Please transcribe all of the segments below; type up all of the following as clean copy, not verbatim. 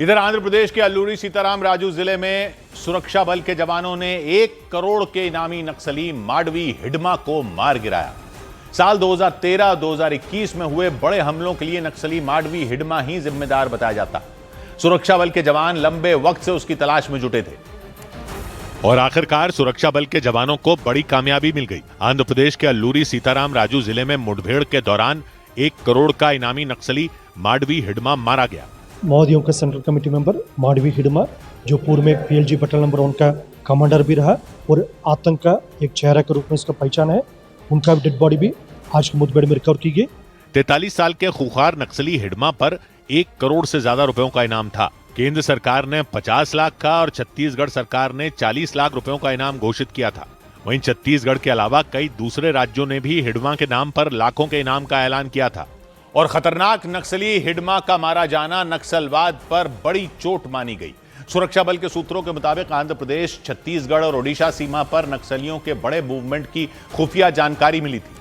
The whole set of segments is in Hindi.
इधर आंध्र प्रदेश के अल्लूरी सीताराम राजू जिले में सुरक्षा बल के जवानों ने 1 करोड़ के इनामी नक्सली माडवी हिडमा को मार गिराया। साल 2013-2021 में हुए बड़े हमलों के लिए नक्सली माडवी हिडमा ही जिम्मेदार बताया जाता। सुरक्षा बल के जवान लंबे वक्त से उसकी तलाश में जुटे थे और आखिरकार सुरक्षा बल के जवानों को बड़ी कामयाबी मिल गई। आंध्र प्रदेश के अल्लूरी सीताराम राजू जिले में मुठभेड़ के दौरान 1 करोड़ का इनामी नक्सली माडवी हिडमा मारा गया। माओवादियों का central committee member Madvi Hidma, जो पूर्व में PLG बटालियन नंबर 1 का कमांडर भी रहा और आतंक का एक चेहरा के रूप में इसका पहचान है, उनका भी डेड बॉडी भी आज की मुठभेड़ में रिकवर की गई। 43 साल के खूंखार नक्सली हिडमा पर 1 करोड़ से ज्यादा रुपयों का इनाम था। केंद्र सरकार ने 50 लाख का और छत्तीसगढ़ सरकार ने 40 लाख रुपयों का इनाम घोषित किया था। वहीं छत्तीसगढ़ के अलावा कई दूसरे राज्यों ने भी हिडमा के नाम पर लाखों के इनाम का ऐलान किया था। और खतरनाक नक्सली हिडमा का मारा जाना नक्सलवाद पर बड़ी चोट मानी गई। सुरक्षा बल के सूत्रों के मुताबिक आंध्र प्रदेश, छत्तीसगढ़ और ओडिशा सीमा पर नक्सलियों के बड़े मूवमेंट की खुफिया जानकारी मिली थी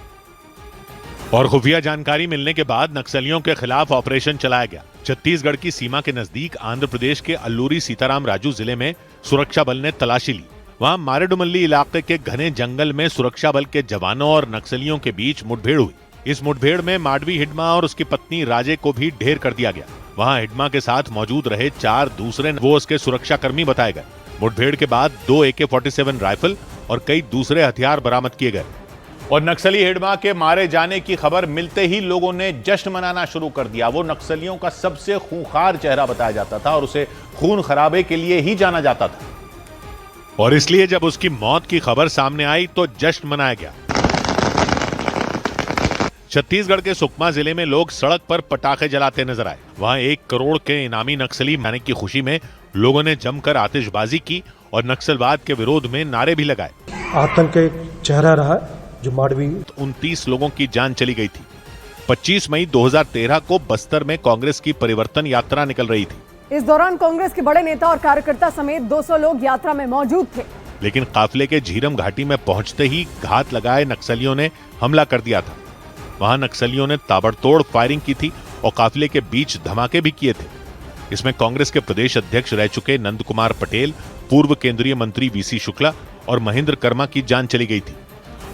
और खुफिया जानकारी मिलने के बाद नक्सलियों के खिलाफ ऑपरेशन चलाया गया। छत्तीसगढ़ की सीमा के नजदीक आंध्र प्रदेश के अल्लूरी सीताराम राजू जिले में सुरक्षा बल ने तलाशी ली। वहां मारेडुमल्ली इलाके के घने जंगल में सुरक्षा बल के जवानों और नक्सलियों के बीच मुठभेड़ हुई। इस मुठभेड़ में माडवी हिडमा और उसकी पत्नी राजे को भी ढेर कर दिया गया। वहां हिडमा के साथ मौजूद रहे 4 दूसरे वो उसके सुरक्षा कर्मी बताए गए। मुठभेड़ के बाद 2 AK-47 राइफल और कई दूसरे हथियार बरामद किए गए और नक्सली हिडमा के मारे जाने की खबर मिलते ही लोगों ने जश्न मनाना शुरू कर दिया। वो नक्सलियों का सबसे खूंखार चेहरा बताया जाता था और उसे खून खराबे के लिए ही जाना जाता था और इसलिए जब उसकी मौत की खबर सामने आई तो जश्न मनाया गया। छत्तीसगढ़ के सुकमा जिले में लोग सड़क पर पटाखे जलाते नजर आए। वहां 1 करोड़ के इनामी नक्सली मारने की खुशी में लोगों ने जमकर आतिशबाजी की और नक्सलवाद के विरोध में नारे भी लगाए। आतंक का चेहरा रहा जो माडवी। 29 लोगों की जान चली गई थी। 25 मई 2013 को बस्तर में कांग्रेस की परिवर्तन यात्रा निकल रही थी। इस दौरान कांग्रेस के बड़े नेता और कार्यकर्ता समेत 200 लोग यात्रा में मौजूद थे, लेकिन काफिले के झीरम घाटी में पहुंचते ही घात लगाए नक्सलियों ने हमला कर दिया था। वहां नक्सलियों ने ताबड़तोड़ फायरिंग की थी और काफिले के बीच धमाके भी किए थे। इसमें कांग्रेस के प्रदेश अध्यक्ष रह चुके नंद कुमार पटेल, पूर्व केंद्रीय मंत्री VC शुक्ला और महेंद्र कर्मा की जान चली गई थी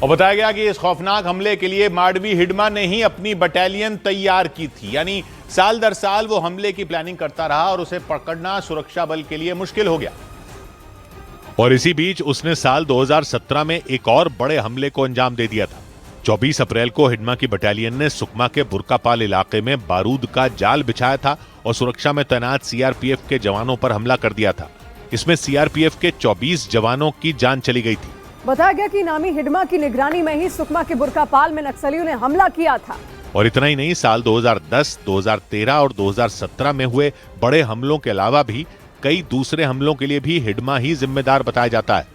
और बताया गया कि इस खौफनाक हमले के लिए माडवी हिडमा ने ही अपनी बटालियन तैयार की थी। यानी साल दर साल वो हमले की प्लानिंग करता रहा और उसे पकड़ना सुरक्षा बल के लिए मुश्किल हो गया। और इसी बीच उसने साल 2017 में एक और बड़े हमले को अंजाम दे दिया था। 24 अप्रैल को हिडमा की बटालियन ने सुकमा के बुरकापाल इलाके में बारूद का जाल बिछाया था और सुरक्षा में तैनात CRPF के जवानों पर हमला कर दिया था। इसमें CRPF के 24 जवानों की जान चली गई थी। बताया गया कि इनामी हिडमा की निगरानी में ही सुकमा के बुरकापाल में नक्सलियों ने हमला किया था। और इतना ही नहीं, साल 2010, 2013 और 2017 में हुए बड़े हमलों के अलावा भी कई दूसरे हमलों के लिए भी हिडमा ही जिम्मेदार बताया जाता है।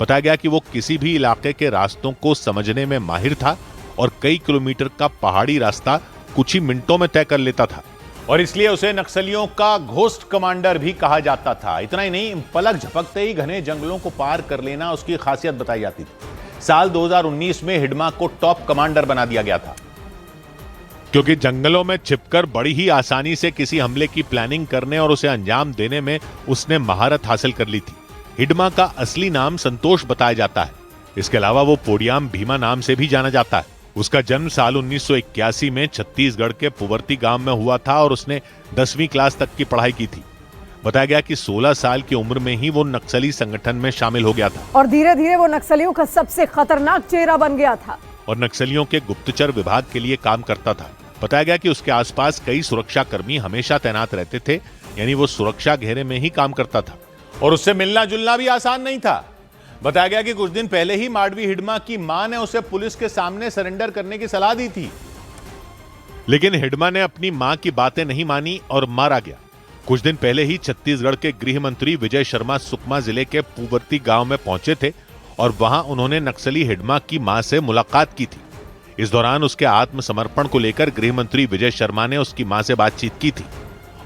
बताया गया कि वो किसी भी इलाके के रास्तों को समझने में माहिर था और कई किलोमीटर का पहाड़ी रास्ता कुछ ही मिनटों में तय कर लेता था और इसलिए उसे नक्सलियों का घोस्ट कमांडर भी कहा जाता था। इतना ही नहीं, पलक झपकते ही घने जंगलों को पार कर लेना उसकी खासियत बताई जाती थी। साल 2019 में हिडमा को टॉप कमांडर बना दिया गया था क्योंकि जंगलों में छिपकर बड़ी ही आसानी से किसी हमले की प्लानिंग करने और उसे अंजाम देने में उसने महारत हासिल कर ली थी। हिडमा का असली नाम संतोष बताया जाता है। इसके अलावा वो पोडियाम भीमा नाम से भी जाना जाता है। उसका जन्म साल 1981 में छत्तीसगढ़ के पुवर्ती गांव में हुआ था और उसने 10वीं क्लास तक की पढ़ाई की थी। बताया गया कि 16 साल की उम्र में ही वो नक्सली संगठन में शामिल हो गया था और धीरे धीरे वो नक्सलियों का सबसे खतरनाक चेहरा बन गया था और नक्सलियों के गुप्तचर विभाग के लिए काम करता था। बताया गया कि उसके आसपास कई सुरक्षा कर्मी हमेशा तैनात रहते थे, यानी वो सुरक्षा घेरे में ही काम करता था और उससे मिलना जुलना भी आसान नहीं था। बताया गया कि कुछ दिन पहले ही माडवी हिडमा की मां ने उसे पुलिस के सामने सरेंडर करने की सलाह दी थी, लेकिन हिडमा ने अपनी मां की बातें नहीं मानी और मारा गया। कुछ दिन पहले ही छत्तीसगढ़ के गृह मंत्री विजय शर्मा सुकमा जिले के पुवर्ती गांव में पहुंचे थे और वहां उन्होंने नक्सली हिडमा की मां से मुलाकात की थी। इस दौरान उसके आत्मसमर्पण को लेकर गृह मंत्री विजय शर्मा ने उसकी मां से बातचीत की थी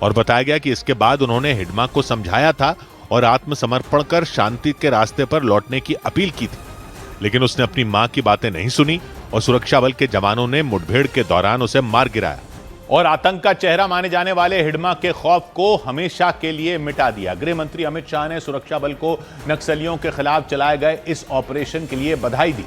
और बताया गया कि इसके बाद उन्होंने हिडमा को समझाया था और आत्मसमर्पण कर शांति के रास्ते पर लौटने की अपील की थी, लेकिन उसने अपनी मां की बातें नहीं सुनी और सुरक्षा बल के जवानों ने मुठभेड़ के दौरान उसे मार गिराया और आतंक का चेहरा माने जाने वाले हिडमा के खौफ को हमेशा के लिए मिटा दिया। गृह मंत्री अमित शाह ने सुरक्षा बल को नक्सलियों के खिलाफ चलाए गए इस ऑपरेशन के लिए बधाई दी,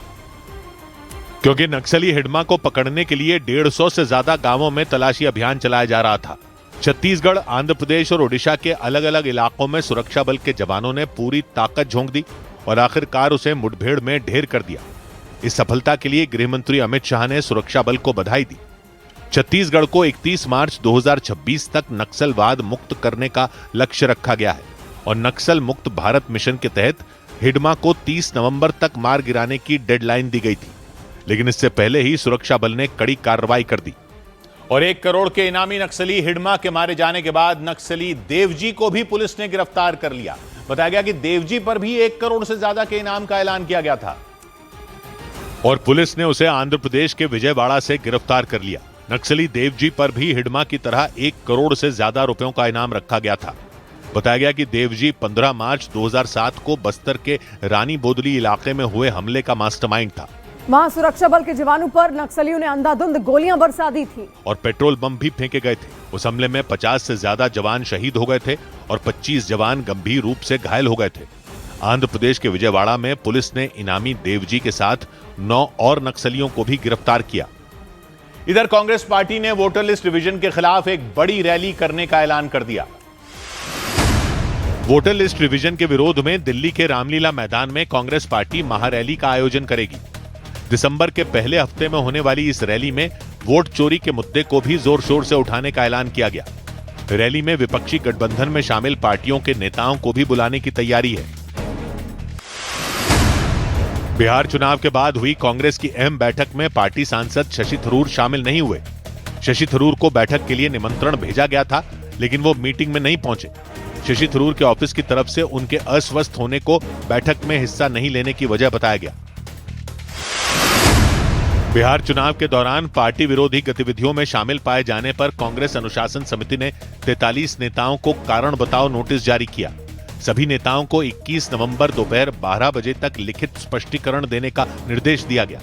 क्योंकि नक्सली हिडमा को पकड़ने के लिए 150 से ज्यादा गांवों में तलाशी अभियान चलाया जा रहा था। छत्तीसगढ़, आंध्र प्रदेश और ओडिशा के अलग अलग इलाकों में सुरक्षा बल के जवानों ने पूरी ताकत झोंक दी और आखिरकार उसे मुठभेड़ में ढेर कर दिया। इस सफलता के लिए गृह मंत्री अमित शाह ने सुरक्षा बल को बधाई दी। छत्तीसगढ़ को 31 मार्च 2026 तक नक्सलवाद मुक्त करने का लक्ष्य रखा गया है और नक्सल मुक्त भारत मिशन के तहत हिडमा को 30 नवंबर तक मार गिराने की डेडलाइन दी गई थी, लेकिन इससे पहले ही सुरक्षा बल ने कड़ी कार्रवाई कर दी और 1 करोड़ के इनामी नक्सली हिडमा के मारे जाने के बाद नक्सली देवजी को भी पुलिस ने गिरफ्तार कर लिया। बताया गया कि देवजी पर भी 1 करोड़ से ज्यादा के इनाम का ऐलान किया गया था और पुलिस ने उसे आंध्र प्रदेश के विजयवाड़ा से गिरफ्तार कर लिया। नक्सली देवजी पर भी हिडमा की तरह 1 करोड़ से ज्यादा रुपयों का इनाम रखा गया था। बताया गया कि देवजी 15 मार्च 2007 को बस्तर के रानी बोदली इलाके में हुए हमले का मास्टरमाइंड था। वहां सुरक्षा बल के जवानों पर नक्सलियों ने अंधाधुंध गोलियां बरसा दी थी और पेट्रोल बम भी फेंके गए थे। उस हमले में 50 से ज्यादा जवान शहीद हो गए थे और 25 जवान गंभीर रूप से घायल हो गए थे। आंध्र प्रदेश के विजयवाड़ा में पुलिस ने इनामी देवजी के साथ 9 और नक्सलियों को भी गिरफ्तार किया। इधर कांग्रेस पार्टी ने वोटर लिस्ट रिवीजन के खिलाफ एक बड़ी रैली करने का ऐलान कर दिया। वोटर लिस्ट रिवीजन के विरोध में दिल्ली के रामलीला मैदान में कांग्रेस पार्टी महारैली का आयोजन करेगी। दिसंबर के पहले हफ्ते में होने वाली इस रैली में वोट चोरी के मुद्दे को भी जोर शोर से उठाने का ऐलान किया गया। रैली में विपक्षी गठबंधन में शामिल पार्टियों के नेताओं को भी बुलाने की तैयारी है। बिहार चुनाव के बाद हुई कांग्रेस की अहम बैठक में पार्टी सांसद शशि थरूर शामिल नहीं हुए। शशि थरूर को बैठक के लिए निमंत्रण भेजा गया था, लेकिन वो मीटिंग में नहीं पहुंचे। शशि थरूर के ऑफिस की तरफ से उनके अस्वस्थ होने को बैठक में हिस्सा नहीं लेने की वजह बताया गया। बिहार चुनाव के दौरान पार्टी विरोधी गतिविधियों में शामिल पाए जाने पर कांग्रेस अनुशासन समिति ने 43 नेताओं को कारण बताओ नोटिस जारी किया। सभी नेताओं को 21 नवंबर दोपहर 12 बजे तक लिखित स्पष्टीकरण देने का निर्देश दिया गया।